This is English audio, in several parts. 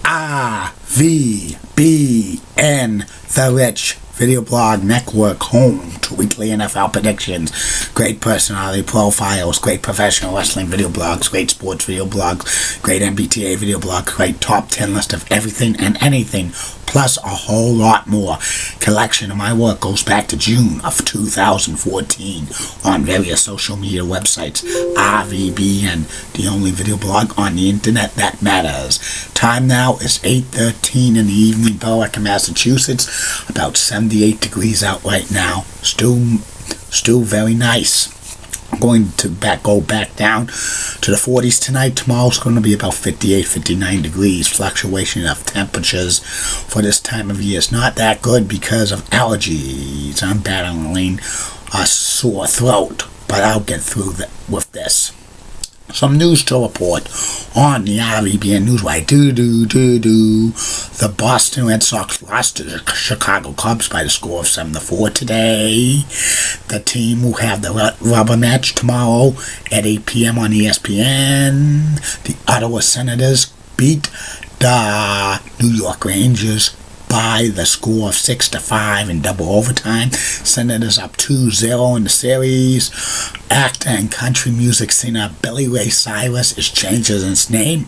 RVBN, The Rich Video Blog Network, home to weekly NFL predictions, great personality profiles, great professional wrestling video blogs, great sports video blogs, great MBTA video blogs, great top 10 list of everything and anything, plus a whole lot more. Collection of my work goes back to June of 2014 on various social media websites. RVBN, the only video blog on the internet that matters. Time now is 8:13 in the evening, Berwick, Massachusetts. About 78 degrees out right now. Still very nice. I'm going to go back down to the 40s tonight. Tomorrow's going to be about 58, 59 degrees. Fluctuation of temperatures for this time of year is not that good because of allergies. I'm battling a sore throat, but I'll get through with this. Some news to report on the RVBN Newswire. The Boston Red Sox lost to the Chicago Cubs by the score of 7-4 today. The team will have the rubber match tomorrow at 8 p.m. on ESPN. The Ottawa Senators beat the New York Rangers by the score of 6-5 in double overtime. Senators up 2-0 in the series. Actor and country music singer Billy Ray Cyrus is changing his name.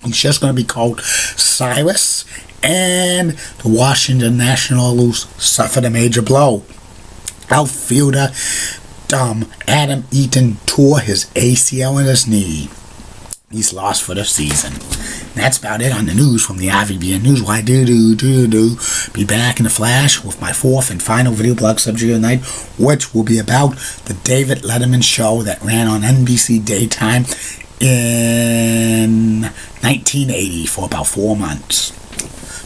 He's just going to be called Cyrus. And the Washington Nationals suffered a major blow. Outfielder Adam Eaton tore his ACL in his knee. He's lost for the season. And that's about it on the news from the RVBN Newswire. Be back in a flash with my fourth and final video blog subject of the night, which will be about the David Letterman show that ran on NBC Daytime in 1980 for about 4 months.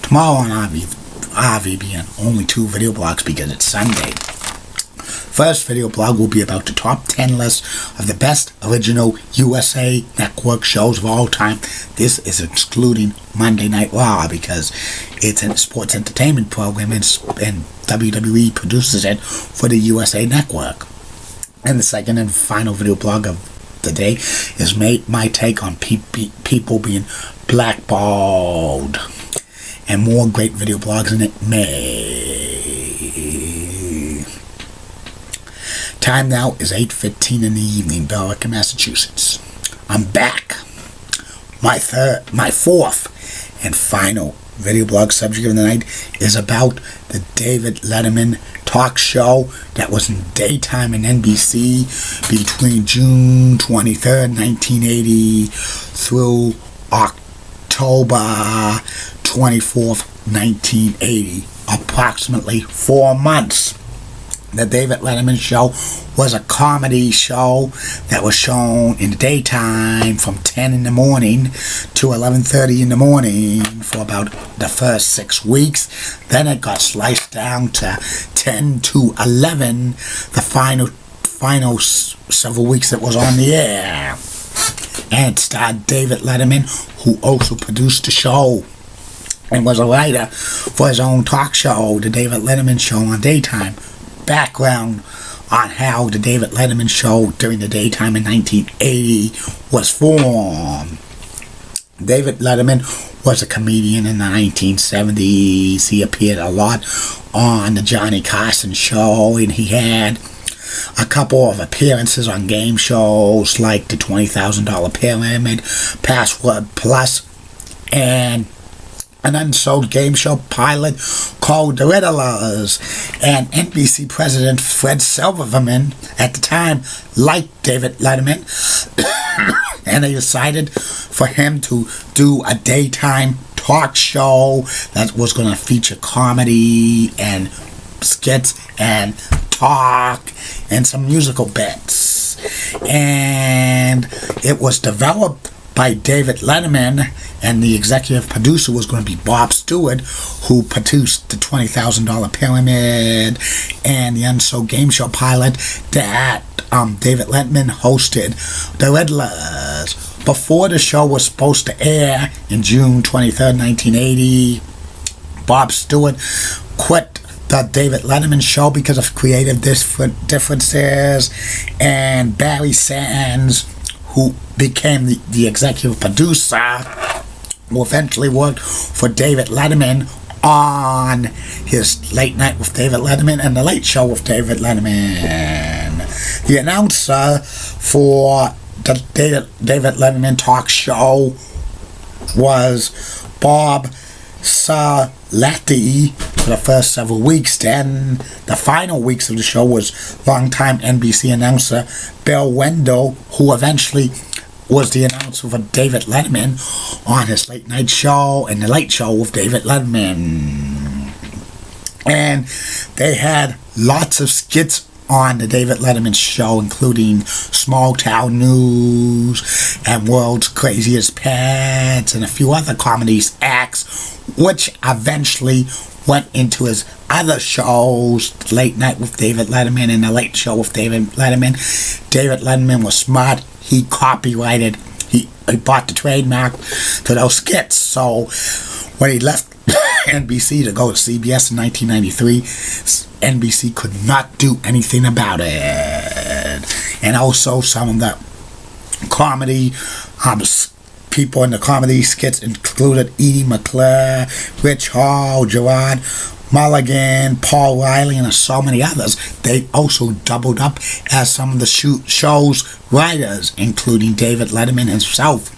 Tomorrow on RVBN, only 2 video blogs because it's Sunday. First video blog will be about the top 10 list of the best original USA Network shows of all time. This is excluding Monday Night Raw because it's a sports entertainment program and WWE produces it for the USA Network. And the second and final video blog of the day is my take on people being blackballed. And more great video blogs in it May. Time now is 8:15 in the evening, Berwick, Massachusetts. I'm back. My fourth and final video blog subject of the night is about the David Letterman talk show that was in daytime in NBC between June 23rd, 1980 through October 24th, 1980. Approximately 4 months. The David Letterman show was a comedy show that was shown in the daytime from 10 in the morning to 11:30 in the morning for about the first 6 weeks. Then it got sliced down to 10 to 11 the final several weeks it was on the air. And it starred David Letterman, who also produced the show and was a writer for his own talk show, The David Letterman Show on daytime. Background on how the David Letterman show during the daytime in 1980 was formed. David Letterman was a comedian in the 1970s. He appeared a lot on the Johnny Carson show, and he had a couple of appearances on game shows like the $20,000 Pyramid, Password Plus, and an unsold game show pilot called The Riddlers. And NBC President Fred Silverman at the time liked David Letterman and they decided for him to do a daytime talk show that was going to feature comedy and skits and talk and some musical bits. And it was developed by David Letterman, and the executive producer was going to be Bob Stewart, who produced the $20,000 Pyramid and the unsold game show pilot that David Letterman hosted, The Riddlers. Before the show was supposed to air in June 23rd, 1980, Bob Stewart quit the David Letterman show because of creative differences, and Barry Sands, who became the executive producer, who eventually worked for David Letterman on his Late Night with David Letterman and The Late Show with David Letterman. The announcer for the David Letterman talk show was Bob Salati for the first several weeks. Then the final weeks of the show was longtime NBC announcer Bill Wendell, who eventually was the announcer for David Letterman on his late night show and The Late Show with David Letterman. And they had lots of skits on the David Letterman show, including Small Town News and World's Craziest Pets and a few other comedy acts, which eventually went into his other shows, Late Night with David Letterman and The Late Show with David Letterman. David Letterman was smart. He copyrighted, he bought the trademark to those skits. So when he left NBC to go to CBS in 1993, NBC could not do anything about it. And also some of the comedy people in the comedy skits included Edie McClure, Rich Hall, Gerard Mulligan, Paul Riley, and so many others. They also doubled up as some of the show's writers, including David Letterman himself.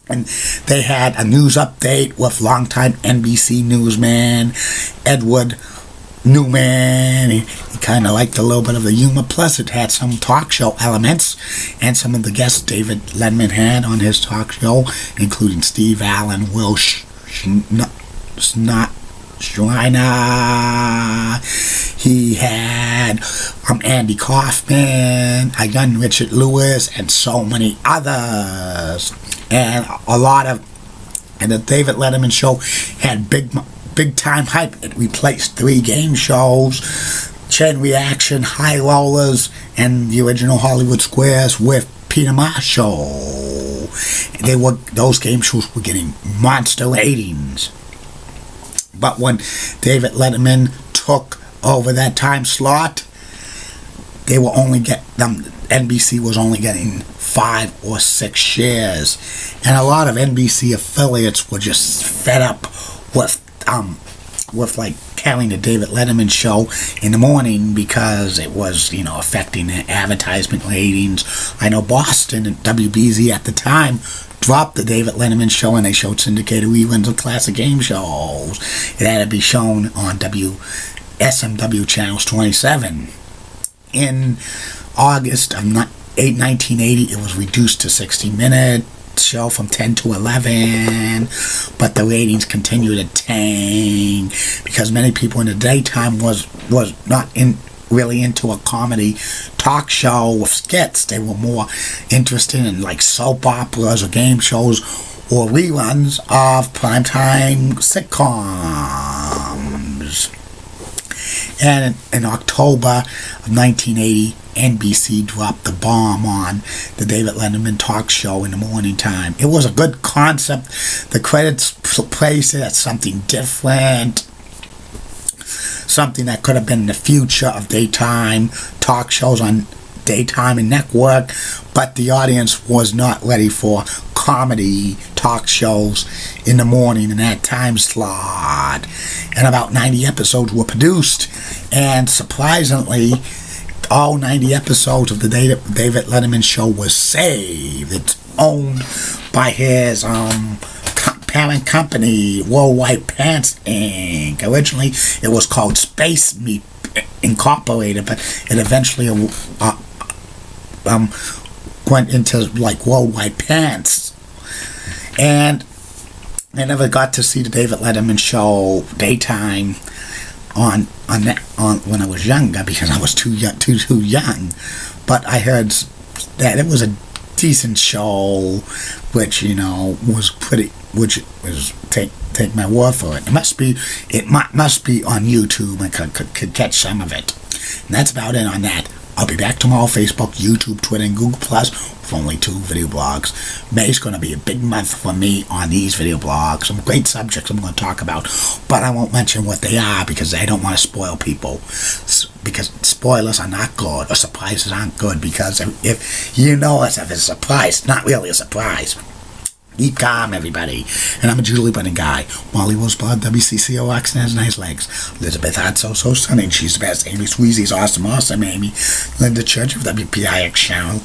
And they had a news update with longtime NBC newsman Edward Newman. He kind of liked a little bit of the humor, plus it had some talk show elements, and some of the guests David Letterman had on his talk show, including Steve Allen, Will Schreiner. He had Andy Kaufman, a young Richard Lewis, and so many others. And the David Letterman show had big time hype. It replaced 3 game shows, Chain Reaction, High Rollers, and the original Hollywood Squares with Peter Marshall. Those game shows were getting monster ratings. But when David Letterman took over that time slot, NBC was only getting 5 or 6 shares, and a lot of NBC affiliates were just fed up with like carrying the David Letterman show in the morning because it was, affecting their advertisement ratings. I know Boston and WBZ at the time dropped the David Letterman show, and they showed syndicated reruns of classic game shows. It had to be shown on SMW channels 27. In August of 1980, it was reduced to 60-minute show from 10 to 11, but the ratings continued to tank because many people in the daytime was not really into a comedy talk show with skits. They were more interested in like soap operas or game shows or reruns of primetime sitcoms. And in October of 1980, NBC dropped the bomb on the David Letterman talk show in the morning time. It was a good concept. The credits placed it as something different, something that could have been the future of daytime talk shows on daytime and network, but the audience was not ready for comedy talk shows in the morning in that time slot. And about 90 episodes were produced, and surprisingly, all 90 episodes of the David Letterman show was saved. It's owned by his parent company, Worldwide Pants Inc. Originally, it was called Space Meat Incorporated, but it eventually went into like Worldwide Pants. And I never got to see the David Letterman show daytime on when I was younger because I was too young. But I heard that it was a decent show, which was pretty. Which was take my word for it. It must be on YouTube. I could catch some of it. And that's about it on that. I'll be back tomorrow, Facebook, YouTube, Twitter, and Google Plus with only 2 video blogs. May's going to be a big month for me on these video blogs. Some great subjects I'm going to talk about, but I won't mention what they are because I don't want to spoil people. Because spoilers are not good, or surprises aren't good, because if you know it's a surprise, it's not really a surprise. Keep calm, everybody. And I'm a Julie Bunny guy. Molly Rosebud, WCCO accent has nice legs. Elizabeth Hart, so stunning. She's the best. Amy Sweezy's awesome, Amy. Linda Church of WPIX channel.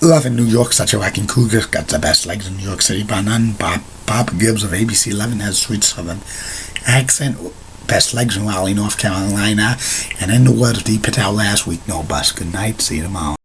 Love in New York, such a whacking cougar. Got the best legs in New York City, bar none. Bob Gibbs of ABC 11 has sweet southern accent. Best legs in Raleigh, North Carolina. And in the words of Dee Patel last week, no bus. Good night. See you tomorrow.